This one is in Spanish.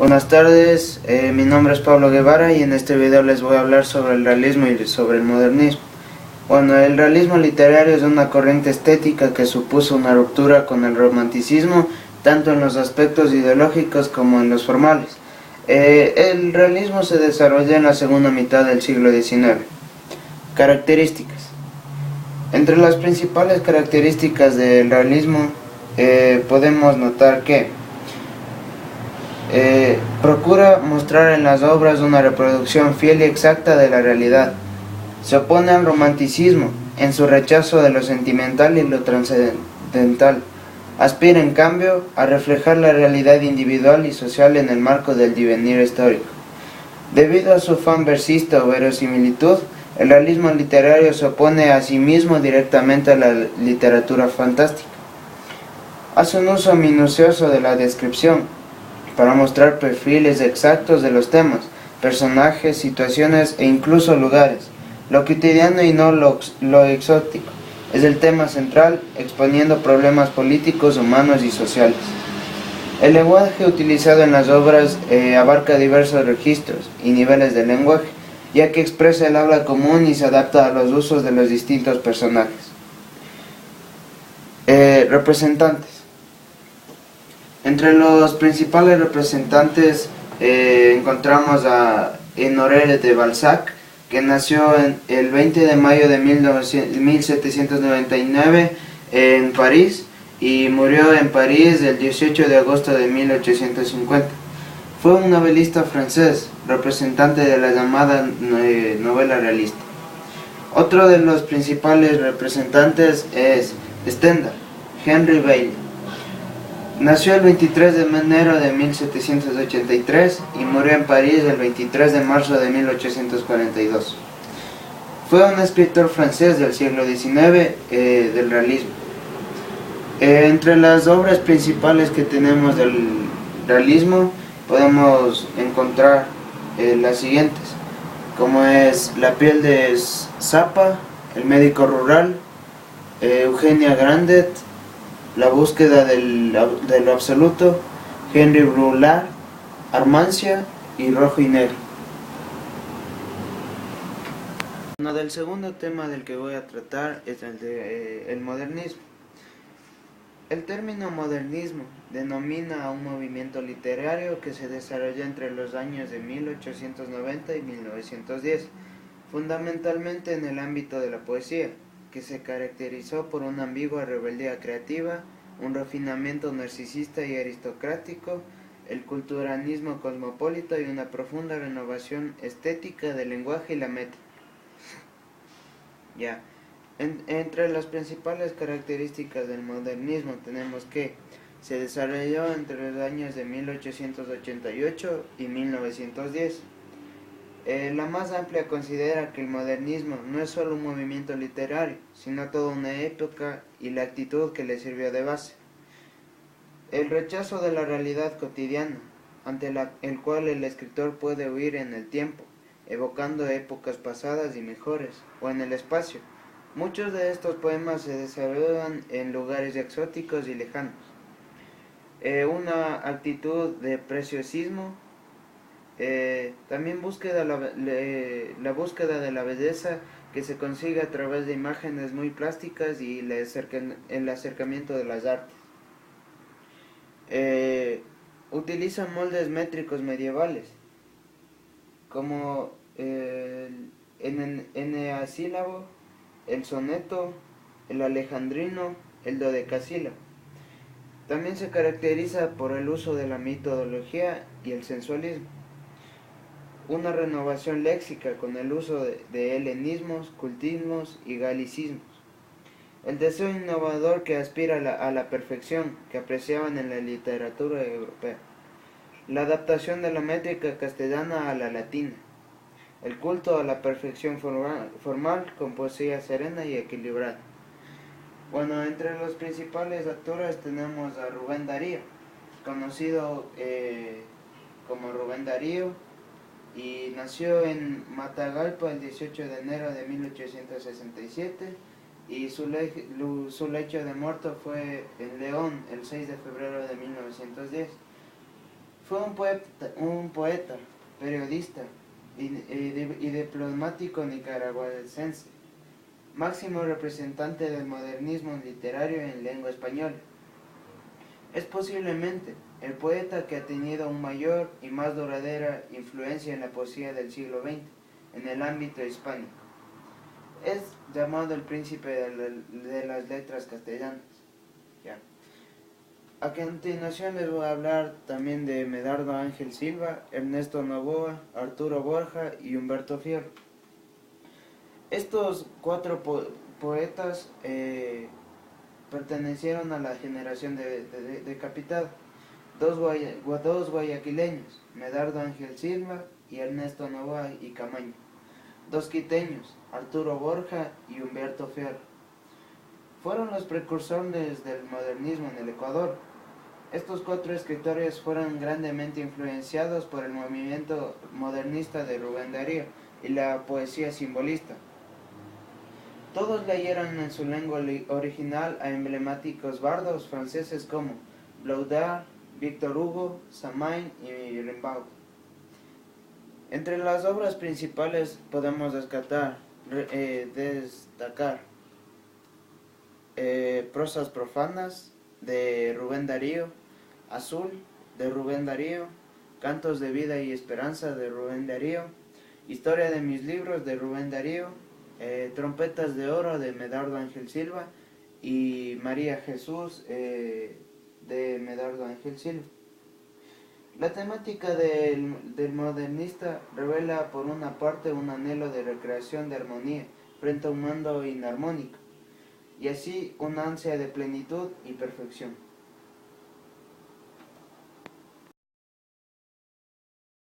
Buenas tardes, mi nombre es Pablo Guevara y en este video les voy a hablar sobre el realismo y sobre el modernismo. Bueno, el realismo literario es una corriente estética que supuso una ruptura con el romanticismo, tanto en los aspectos ideológicos como en los formales. El realismo se desarrolló en la segunda mitad del siglo XIX. Características. Entre las principales características del realismo podemos notar que procura mostrar en las obras una reproducción fiel y exacta de la realidad. Se opone al romanticismo en su rechazo de lo sentimental y lo trascendental. Aspira, en cambio, a reflejar la realidad individual y social en el marco del devenir histórico. Debido a su afán versista o verosimilitud, el realismo literario se opone a sí mismo directamente a la literatura fantástica. Hace un uso minucioso de la descripción para mostrar perfiles exactos de los temas, personajes, situaciones e incluso lugares. Lo cotidiano y no lo exótico es el tema central, exponiendo problemas políticos, humanos y sociales. El lenguaje utilizado en las obras abarca diversos registros y niveles de lenguaje, ya que expresa el habla común y se adapta a los usos de los distintos personajes. Representantes. Entre los principales representantes encontramos a Honoré de Balzac, que nació el 20 de mayo de 1799 en París y murió en París el 18 de agosto de 1850. Fue un novelista francés, representante de la llamada novela realista. Otro de los principales representantes es Stendhal, Henry Bailey. Nació el 23 de enero de 1783 y murió en París el 23 de marzo de 1842. Fue un escritor francés del siglo XIX del realismo. Entre las obras principales que tenemos del realismo podemos encontrar las siguientes, como es La piel de Zappa, El médico rural, Eugenia Grandet, La búsqueda de lo absoluto, Henry Brulard, Armancia y Rojo y Negro. Bueno, del segundo tema del que voy a tratar es el de el modernismo. El término modernismo denomina a un movimiento literario que se desarrolló entre los años de 1890 y 1910, fundamentalmente en el ámbito de la poesía, que se caracterizó por una ambigua rebeldía creativa, un refinamiento narcisista y aristocrático, el culturalismo cosmopolita y una profunda renovación estética del lenguaje y la métrica. Entre las principales características del modernismo tenemos que se desarrolló entre los años de 1888 y 1910. La más amplia considera que el modernismo no es solo un movimiento literario, sino toda una época y la actitud que le sirvió de base. El rechazo de la realidad cotidiana, ante el cual el escritor puede huir en el tiempo, evocando épocas pasadas y mejores, o en el espacio. Muchos de estos poemas se desarrollan en lugares exóticos y lejanos. Una actitud de preciosismo. También la búsqueda de la belleza que se consigue a través de imágenes muy plásticas y el acercamiento de las artes. Utilizan moldes métricos medievales como el eneasílabo, el soneto, el alejandrino, el dodecasílabo. También se caracteriza por el uso de la mitología y el sensualismo. Una renovación léxica con el uso de helenismos, cultismos y galicismos. El deseo innovador que aspira a la perfección que apreciaban en la literatura europea. La adaptación de la métrica castellana a la latina. El culto a la perfección formal con poesía serena y equilibrada. Bueno, entre los principales actores tenemos a Rubén Darío, conocido como Rubén Darío, y nació en Matagalpa el 18 de enero de 1867 y su lecho de muerto fue en León el 6 de febrero de 1910. Fue un poeta, periodista y diplomático nicaragüense, máximo representante del modernismo literario en lengua española. Es posiblemente el poeta que ha tenido una mayor y más duradera influencia en la poesía del siglo XX en el ámbito hispánico. Es llamado el príncipe de las letras castellanas. Ya. A continuación les voy a hablar también de Medardo Ángel Silva, Ernesto Noboa, Arturo Borja y Humberto Fierro. Estos cuatro poetas pertenecieron a la generación de Capital. Dos guayaquileños, Medardo Ángel Silva y Ernesto Noboa y Camaño. Dos quiteños, Arturo Borja y Humberto Fierro. Fueron los precursores del modernismo en el Ecuador. Estos cuatro escritores fueron grandemente influenciados por el movimiento modernista de Rubén Darío y la poesía simbolista. Todos leyeron en su lengua original a emblemáticos bardos franceses como Blaudart, Victor Hugo, Samain y Rimbaud. Entre las obras principales podemos destacar Prosas profanas de Rubén Darío, Azul de Rubén Darío, Cantos de vida y esperanza de Rubén Darío, Historia de mis libros de Rubén Darío, Trompetas de oro de Medardo Ángel Silva y María Jesús de Medardo Ángel Silva. La temática del modernista revela por una parte un anhelo de recreación de armonía frente a un mundo inarmónico, y así una ansia de plenitud y perfección.